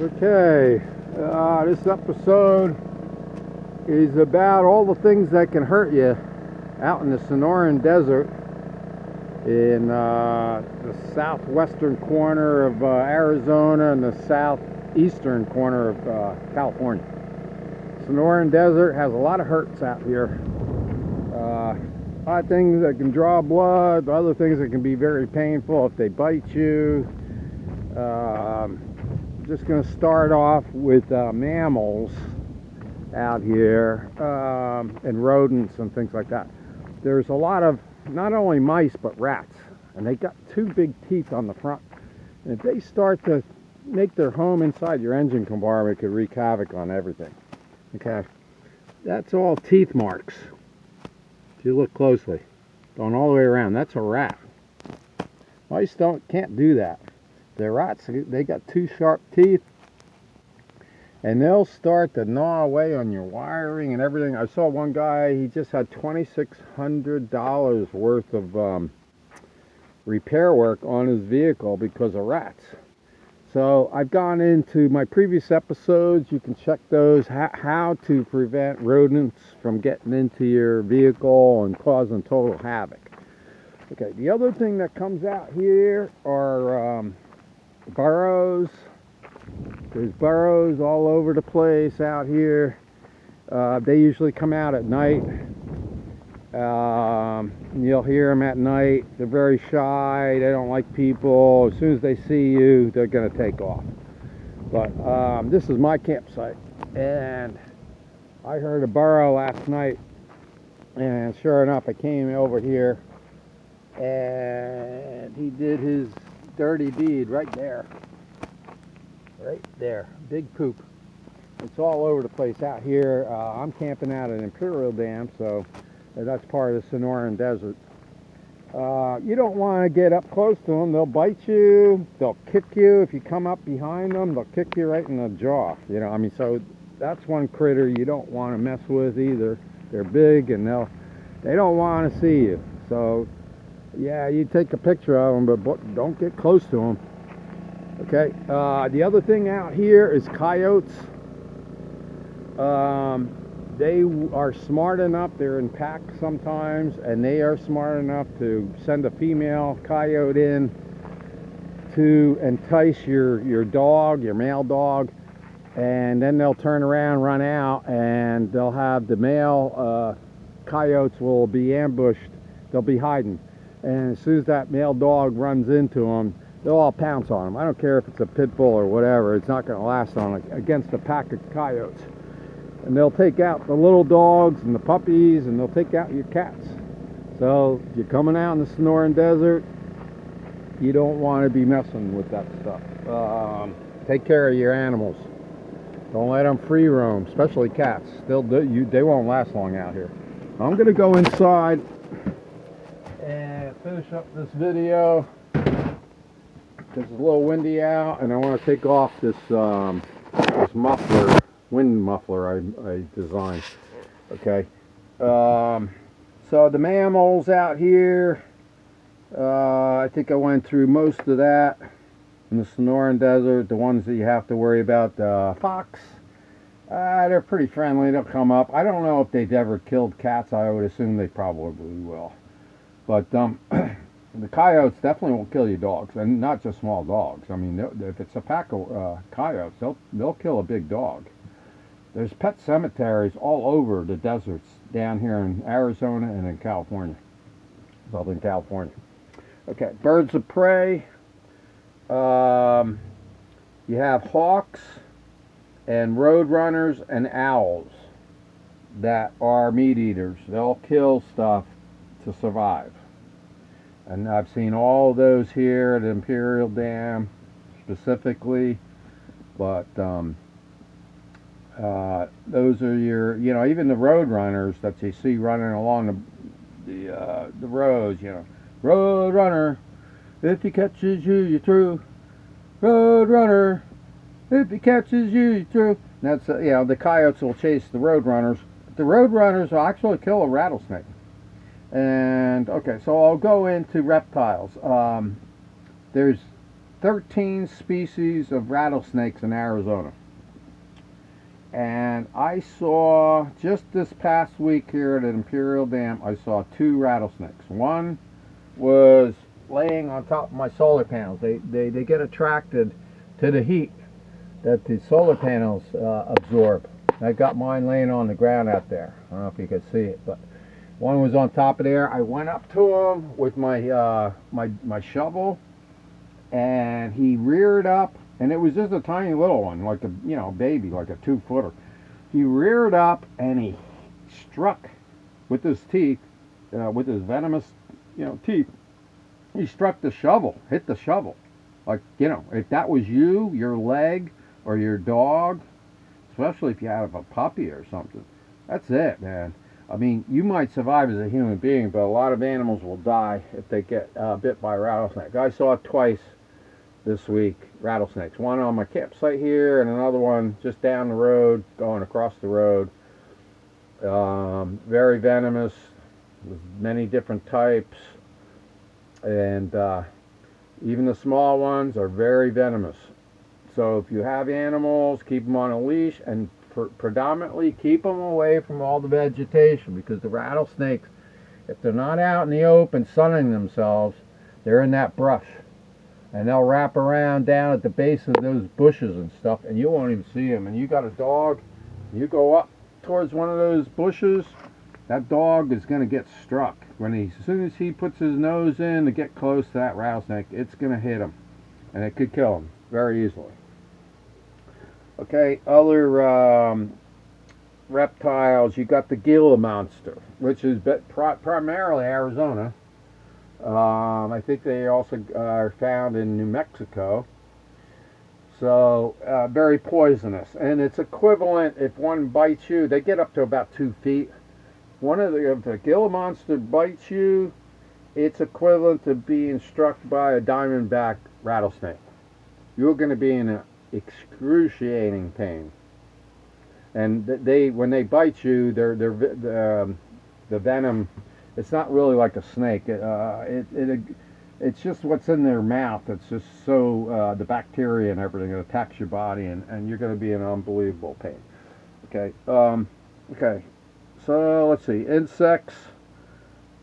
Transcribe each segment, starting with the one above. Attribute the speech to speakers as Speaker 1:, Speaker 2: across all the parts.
Speaker 1: Okay, this episode is about all the things that can hurt you out in the Sonoran Desert in the southwestern corner of Arizona and the southeastern corner of California. Sonoran Desert has a lot of hurts out here. A lot of things that can draw blood, other things that can be very painful if they bite you. Just going to start off with mammals out here and rodents and things like that. There's a lot of not only mice but rats, and they got two big teeth on the front, and if they start to make their home inside your engine compartment, it could wreak havoc on everything. Okay, that's all teeth marks. If you look closely, going all the way around, that's a rat. Mice can't do that. The rats, they got two sharp teeth, and they'll start to gnaw away on your wiring and everything. I saw one guy, he just had $2,600 worth of repair work on his vehicle because of rats. So I've gone into my previous episodes. You can check those, how to prevent rodents from getting into your vehicle and causing total havoc. Okay, the other thing that comes out here are burrows. There's burrows all over the place out here. They usually come out at night. You'll hear them at night. They're very shy. They don't like people. As soon as they see you, they're going to take off. But this is my campsite, and I heard a burrow last night, and sure enough, I came over here, and he did his dirty deed right there. Right there. Big poop. It's all over the place out here. I'm camping out at Imperial Dam, so that's part of the Sonoran Desert. You don't want to get up close to them. They'll bite you. They'll kick you. If you come up behind them, they'll kick you right in the jaw. So that's one critter you don't want to mess with either. They're big, and they don't want to see you. So yeah, you take a picture of them, but don't get close to them. Okay, the other thing out here is coyotes. They are smart enough, they're in packs sometimes, and they are smart enough to send a female coyote in to entice your dog, your male dog, and then they'll turn around, run out, and they'll have the male coyotes will be ambushed. They'll be hiding, and as soon as that male dog runs into them, they'll all pounce on them. I don't care if it's a pit bull or whatever. It's not going to last on against a pack of coyotes. And they'll take out the little dogs and the puppies, and they'll take out your cats. So if you're coming out in the Sonoran Desert, you don't want to be messing with that stuff. Take care of your animals. Don't let them free roam, especially cats. They won't last long out here. I'm going to go inside and finish up this video. It's a little windy out, and I want to take off this muffler, wind muffler I designed. Okay, so the mammals out here, I think I went through most of that in the Sonoran Desert. The ones that you have to worry about, the fox, they're pretty friendly. They'll come up. I don't know if they've ever killed cats. I would assume they probably will, but the coyotes definitely won't kill your dogs, and not just small dogs. I mean, if it's a pack of coyotes, they'll kill a big dog. There's pet cemeteries all over the deserts down here in Arizona and in California, Southern California. Okay, birds of prey. You have hawks and roadrunners and owls that are meat eaters. They'll kill stuff to survive. And I've seen all those here at Imperial Dam specifically, but those are your, even the road runners that you see running along the roads, road runner, if he catches you, you're through. Road runner, if he catches you, you're through. And that's, the coyotes will chase the road runners. The road runners will actually kill a rattlesnake. And okay, so I'll go into reptiles. There's 13 species of rattlesnakes in Arizona. And I saw, just this past week here at Imperial Dam, I saw 2 rattlesnakes. One was laying on top of my solar panels. They get attracted to the heat that the solar panels absorb. I got mine laying on the ground out there. I don't know if you can see it, but one was on top of there. I went up to him with my my shovel, and he reared up, and it was just a tiny little one, like a baby, like a 2-footer. He reared up and he struck with his teeth, with his venomous teeth. He struck the shovel, hit the shovel. Like, if that was you, your leg, or your dog, especially if you have a puppy or something, that's it, man. I mean, you might survive as a human being, but a lot of animals will die if they get bit by a rattlesnake. I saw it twice this week, rattlesnakes. One on my campsite here, and another one just down the road, going across the road. Very venomous, with many different types, and even the small ones are very venomous. So if you have animals, keep them on a leash, and predominantly keep them away from all the vegetation, because the rattlesnakes, if they're not out in the open sunning themselves, they're in that brush, and they'll wrap around down at the base of those bushes and stuff, and you won't even see them. And you got a dog, you go up towards one of those bushes, that dog is going to get struck. As soon as he puts his nose in to get close to that rattlesnake, it's going to hit him, and it could kill him very easily. Okay, other reptiles, you got the Gila monster, which is primarily Arizona. I think they also are found in New Mexico. So very poisonous, and it's equivalent, if one bites you, they get up to about 2 feet. If the Gila monster bites you, it's equivalent to being struck by a diamondback rattlesnake. You're going to be in excruciating pain. And when they bite you, the venom, it's not really like a snake. It's just what's in their mouth. It's just so the bacteria and everything, it attacks your body, and you're going to be in unbelievable pain. Okay. Okay. So let's see. Insects.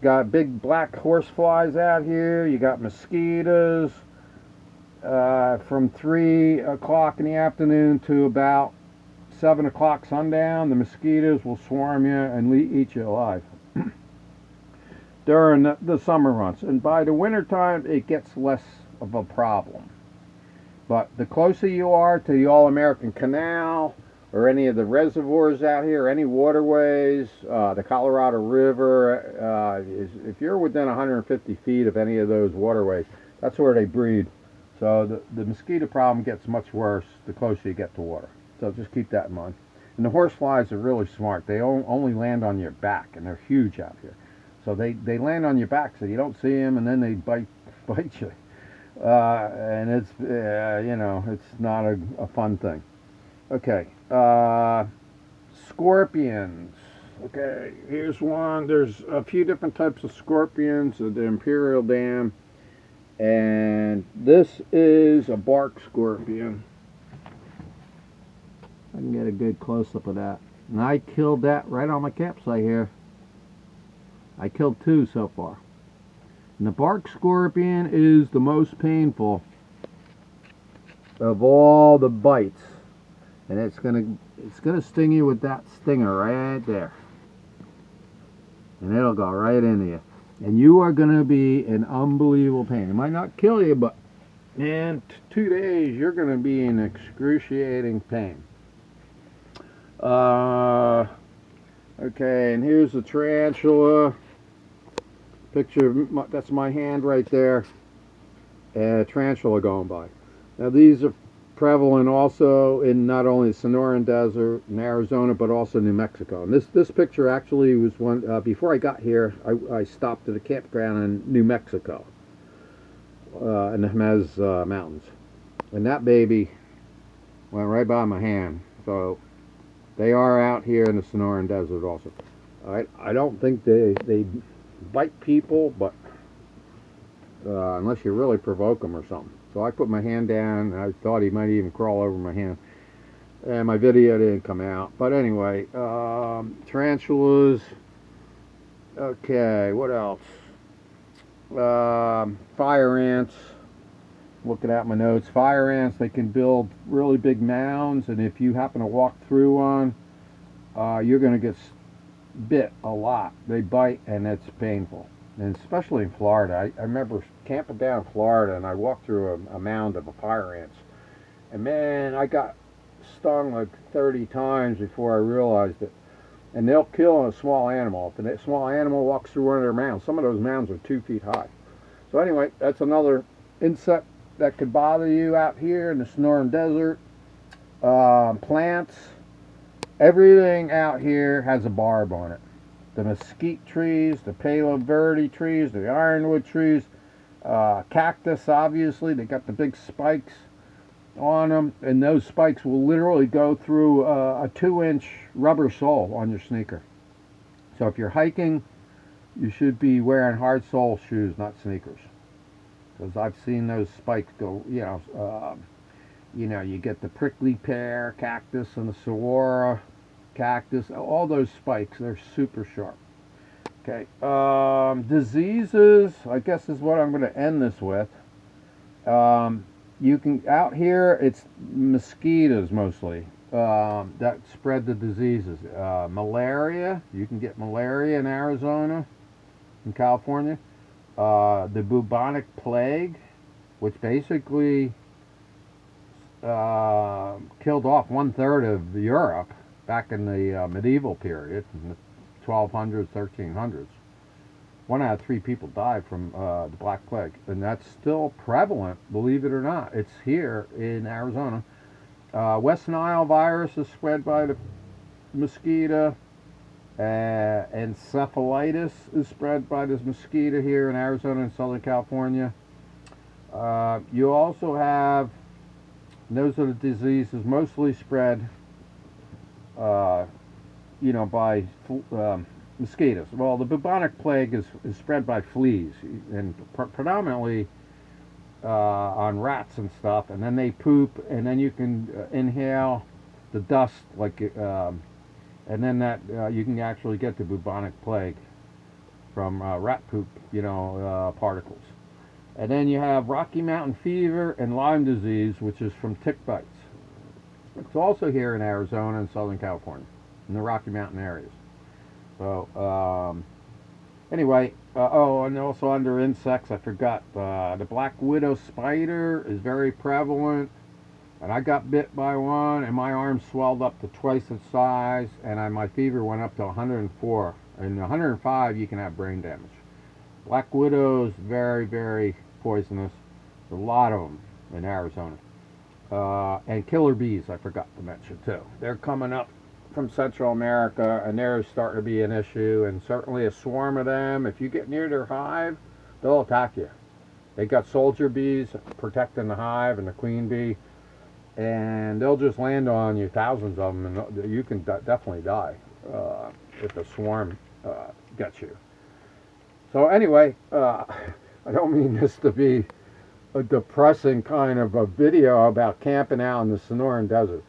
Speaker 1: Got big black horseflies out here. You got mosquitoes. From 3 o'clock in the afternoon to about 7 o'clock sundown, the mosquitoes will swarm you and eat you alive during the summer months. And by the winter time, it gets less of a problem. But the closer you are to the All-American Canal, or any of the reservoirs out here, any waterways, the Colorado River, if you're within 150 feet of any of those waterways, that's where they breed. So the mosquito problem gets much worse the closer you get to water. So just keep that in mind. And the horseflies are really smart. They only land on your back, and they're huge out here. So they land on your back so you don't see them, and then they bite you. And it's, it's not a fun thing. Okay. Scorpions. Okay, here's one. There's a few different types of scorpions at the Imperial Dam. And this is a bark scorpion. I can get a good close-up of that. And I killed that right on my campsite here. I killed 2 so far. And the bark scorpion is the most painful of all the bites. And it's gonna sting you with that stinger right there. And it'll go right into you. And you are going to be in unbelievable pain. It might not kill you, but in 2 days, you're going to be in excruciating pain. Okay, and here's the tarantula. Picture, that's my hand right there. And a tarantula going by. Now, these are prevalent also in not only the Sonoran Desert in Arizona, but also New Mexico. And this picture actually was one, before I got here, I stopped at a campground in New Mexico, in the Jemez Mountains. And that baby went right by my hand. So they are out here in the Sonoran Desert also. I don't think they bite people, but unless you really provoke them or something. So I put my hand down, and I thought he might even crawl over my hand. And my video didn't come out. But anyway, tarantulas. Okay, what else? Fire ants. Looking at my notes. Fire ants, they can build really big mounds, and if you happen to walk through one, you're going to get bit a lot. They bite, and it's painful. And especially in Florida. I remember camping down in Florida, and I walked through a mound of fire ants. And man, I got stung like 30 times before I realized it. And they'll kill a small animal. If a small animal walks through one of their mounds, some of those mounds are 2 feet high. So anyway, that's another insect that could bother you out here in the Sonoran Desert. Plants, everything out here has a barb on it. The mesquite trees, the Palo Verde trees, the ironwood trees, cactus, obviously, they got the big spikes on them, and those spikes will literally go through a 2-inch rubber sole on your sneaker. So if you're hiking, you should be wearing hard sole shoes, not sneakers, because I've seen those spikes go. You get the prickly pear cactus and the saguaro cactus. All those spikes, they're super sharp. Okay, diseases, I guess, is what I'm going to end this with. You can, out here, it's mosquitoes mostly that spread the diseases. Malaria, you can get malaria in Arizona, in California. The bubonic plague, which basically killed off 1/3 of Europe back in the medieval period, in the 1200s, 1300s. 1 out of 3 people died from the Black Plague, and that's still prevalent, believe it or not. It's here in Arizona. West Nile virus is spread by the mosquito. Encephalitis is spread by this mosquito here in Arizona and Southern California. You also have, those are the diseases mostly spread, by mosquitoes. Well, the bubonic plague is spread by fleas, and predominantly on rats and stuff, and then they poop, and then you can inhale the dust, and then that you can actually get the bubonic plague from rat poop, particles. And then you have Rocky Mountain fever and Lyme disease, which is from tick bites. It's also here in Arizona and Southern California, in the Rocky Mountain areas. So, anyway, and also under insects, I forgot, the black widow spider is very prevalent, and I got bit by one, and my arm swelled up to twice its size, and my fever went up to 104, and 105 you can have brain damage. Black widow is very, very poisonous. There's a lot of them in Arizona. And killer bees, I forgot to mention too. They're coming up from Central America, and they're starting to be an issue, and certainly a swarm of them. If you get near their hive, they'll attack you. They got soldier bees protecting the hive and the queen bee, and they'll just land on you, thousands of them, and you can definitely die if the swarm gets you. So anyway, I don't mean this to be a depressing kind of a video about camping out in the Sonoran Desert.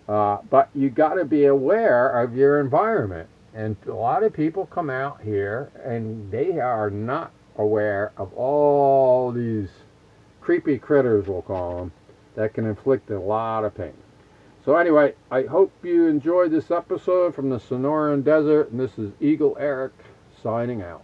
Speaker 1: But you got to be aware of your environment, and a lot of people come out here and they are not aware of all these creepy critters, we'll call them, that can inflict a lot of pain. So anyway, I hope you enjoyed this episode from the Sonoran Desert, and this is Eagle Eric signing out.